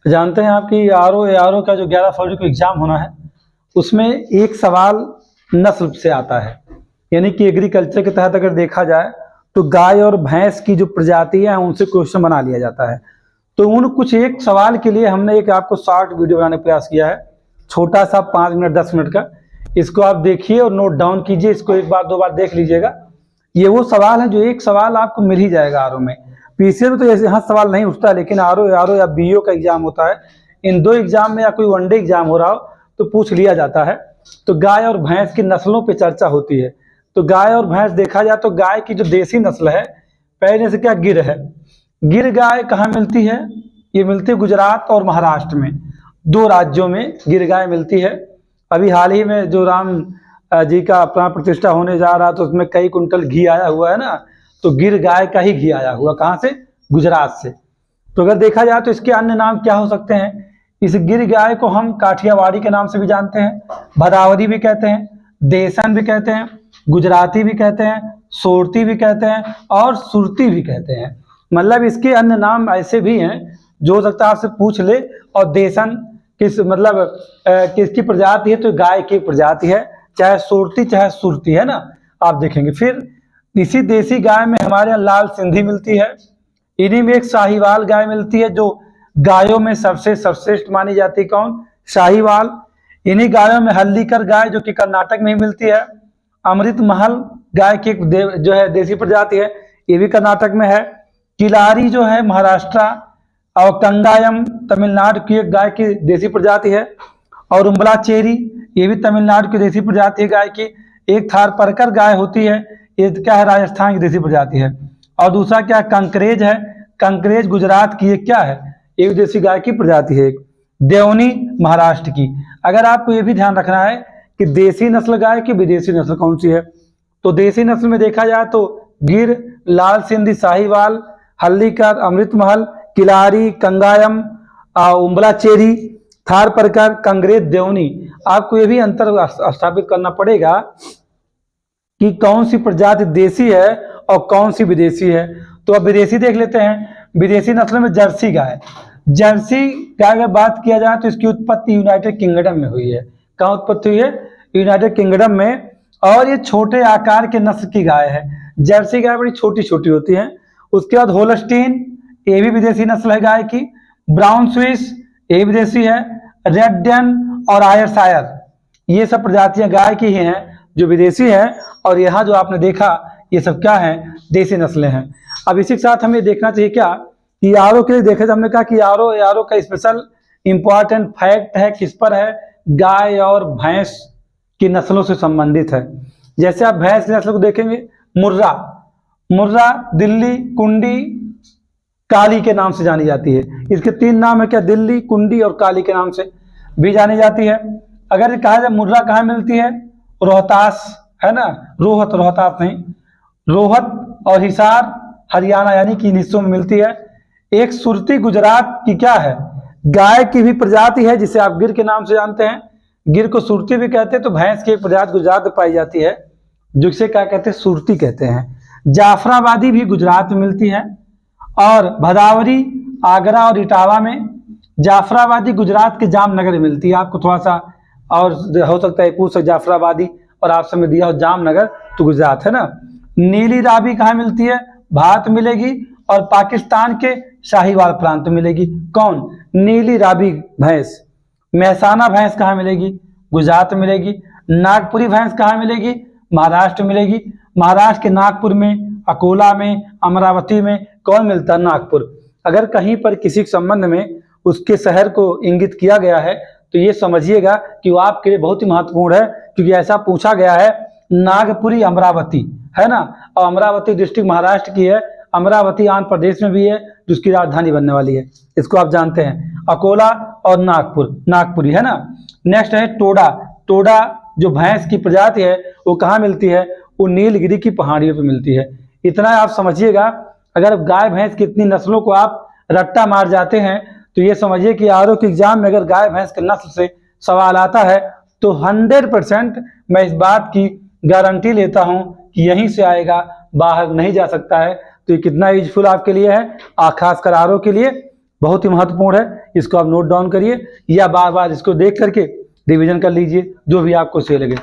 जानते हैं आप कि आर ओ का जो 11 फरवरी को एग्ज़ाम होना है, उसमें एक सवाल नस्ल से आता है। यानी कि एग्रीकल्चर के तहत अगर देखा जाए तो गाय और भैंस की जो प्रजातियां हैं उनसे क्वेश्चन बना लिया जाता है। तो उन कुछ एक सवाल के लिए हमने एक आपको शॉर्ट वीडियो बनाने का प्रयास किया है, छोटा सा 5 मिनट 10 मिनट का। इसको आप देखिए और नोट डाउन कीजिए, इसको एक बार 2 बार देख लीजिएगा। ये वो सवाल है जो एक सवाल आपको मिल ही जाएगा आर ओ में। पीसीएल में तो ऐसे यहाँ सवाल नहीं उठता, लेकिन आर ओ या बीओ का एग्जाम होता है, इन 2 एग्जाम में या कोई वनडे एग्जाम हो रहा हो तो पूछ लिया जाता है। तो गाय और भैंस की नस्लों पे चर्चा होती है। तो गाय और भैंस देखा जाए तो गाय की जो देसी नस्ल है, पहले से क्या गिर है। गिर गाय कहाँ मिलती है? ये मिलती है गुजरात और महाराष्ट्र में, 2 राज्यों में गिर गाय मिलती है। अभी हाल ही में जो राम जी का प्राण प्रतिष्ठा होने जा रहा तो उसमें कई कुंटल घी आया हुआ है ना, तो गिर गाय का ही घी आया हुआ। कहाँ से? गुजरात से। तो अगर देखा जाए तो इसके अन्य नाम क्या हो सकते हैं? इस गिर गाय को हम काठियावाड़ी के नाम से भी जानते हैं, भदावरी भी कहते हैं, देसन भी कहते हैं, गुजराती भी कहते हैं, सोरती भी कहते हैं और सुरती भी कहते हैं। मतलब इसके अन्य नाम ऐसे भी हैं जो हो सकता है आपसे पूछ ले। और देसन किस मतलब किसकी प्रजाति है? तो गाय की प्रजाति है, चाहे सोरती चाहे सुरती, है ना। आप देखेंगे फिर इसी देसी गाय में हमारे यहाँ लाल सिंधी मिलती है। इन्हीं में एक साहिवाल गाय मिलती है जो गायों में सबसे सर्वश्रेष्ठ मानी जाती है। कौन? साहिवाल। इन्हीं गायों में हल्दीकर गाय जो कि कर्नाटक में ही मिलती है। अमृत महल गाय की जो है देसी प्रजाति है, ये भी कर्नाटक में है। किलारी जो है महाराष्ट्र, और कंगायम तमिलनाडु की एक गाय की देसी प्रजाति है। और उम्बला चेरी ये भी तमिलनाडु की देसी प्रजाति है गाय की। एक थारपरकर गाय होती है, ये क्या है? राजस्थान की देसी प्रजाति है। और दूसरा क्या? कंकरेज है। कंकरेज गुजरात की एक क्या है? एक देसी गाय की प्रजाति है। देवनी महाराष्ट्र की। अगर आपको ये भी ध्यान रखना है कि देसी नस्ल गाय की विदेशी नस्ल कौन सी है, तो देसी नस्ल में देखा जाए तो गिर, लाल सिंधी, साहिवाल, हल्दीकर, अमृतमहल, किलारी, कंगायम, उम्बला चेरी, थारपरकर, कंग्रेज, देवनी। आपको ये भी अंतर स्थापित करना पड़ेगा कि कौन सी प्रजाति देसी है और कौन सी विदेशी है। तो अब विदेशी देख लेते हैं। विदेशी नस्ल में जर्सी गाय। जर्सी गाय अगर बात किया जाए तो इसकी उत्पत्ति यूनाइटेड किंगडम में हुई है। कहाँ उत्पत्ति हुई है? यूनाइटेड किंगडम में। और ये छोटे आकार के नस्ल की गाय है। जर्सी गाय बड़ी छोटी छोटी होती है। उसके बाद होलस्टीन, ये भी विदेशी नस्ल है गाय की। ब्राउन स्विस, ये विदेशी है। रेडडेन और आयरशायर, ये सब प्रजातियां गाय की ही हैं जो विदेशी है। और यहाँ जो आपने देखा ये सब क्या है? देसी नस्लें हैं। अब इसी के साथ हमें देखना चाहिए क्या कि आर ओ के लिए देखे तो हमने कहा कि आर ओ का स्पेशल इंपॉर्टेंट फैक्ट है किस पर है? गाय और भैंस की नस्लों से संबंधित है। जैसे आप भैंस की नस्ल को देखेंगे, मुर्रा। मुर्रा दिल्ली, कुंडी, काली के नाम से जानी जाती है। इसके 3 नाम है क्या? दिल्ली, कुंडी और काली के नाम से भी जानी जाती है। अगर कहा जाए मुर्रा कहाँ मिलती है? रोहतास, है ना। रोहतास नहीं, रोहत और हिसार हरियाणा, यानी कि इन हिस्सों में मिलती है। एक सुरती गुजरात की क्या है? गाय की भी प्रजाति है जिसे आप गिर के नाम से जानते हैं। गिर को सुरती भी कहते हैं। तो भैंस की एक प्रजाति गुजरात में पाई जाती है जिसे क्या कहते हैं? सुरती कहते हैं। जाफराबादी भी गुजरात में मिलती है। और भदावरी आगरा और इटावा में। जाफराबादी गुजरात के जामनगर में मिलती है। आपको थोड़ा सा और हो सकता है पूछ जाफराबादी और आप समय दिया हो जामनगर, तो गुजरात है ना। नीली राबी कहाँ मिलती है? भारत मिलेगी और पाकिस्तान के शाहीवाल प्रांत में मिलेगी। कौन? नीली राबी भैंस। महसाना भैंस कहाँ मिलेगी? गुजरात में मिलेगी। नागपुरी भैंस कहाँ मिलेगी? महाराष्ट्र में मिलेगी। महाराष्ट्र के नागपुर में, अकोला में, अमरावती में। कौन मिलता है? नागपुर। अगर कहीं पर किसी संबंध में उसके शहर को इंगित किया गया है तो ये समझिएगा कि वो आपके लिए बहुत ही महत्वपूर्ण है, क्योंकि ऐसा पूछा गया है। नागपुरी अमरावती, है ना। और अमरावती डिस्ट्रिक्ट महाराष्ट्र की है। अमरावती आंध्र प्रदेश में भी है जिसकी राजधानी बनने वाली है, इसको आप जानते हैं। अकोला और नागपुर, नागपुरी, है ना। नेक्स्ट है टोडा। टोडा जो भैंस की प्रजाति है वो कहाँ मिलती है? वो नीलगिरी की पहाड़ियों पर मिलती है। इतना आप समझिएगा। अगर गाय भैंस की इतनी नस्लों को आप रट्टा मार जाते हैं तो ये समझिए कि आर ओ के एग्जाम में अगर गाय भैंस के नस्ल से सवाल आता है तो 100% मैं इस बात की गारंटी लेता हूं कि यहीं से आएगा, बाहर नहीं जा सकता है। तो ये कितना यूजफुल आपके लिए है, खासकर आर ओ के लिए। बहुत ही महत्वपूर्ण है, इसको आप नोट डाउन करिए या बार बार इसको देख करके रिवीजन कर लीजिए, जो भी आपको सही लगे।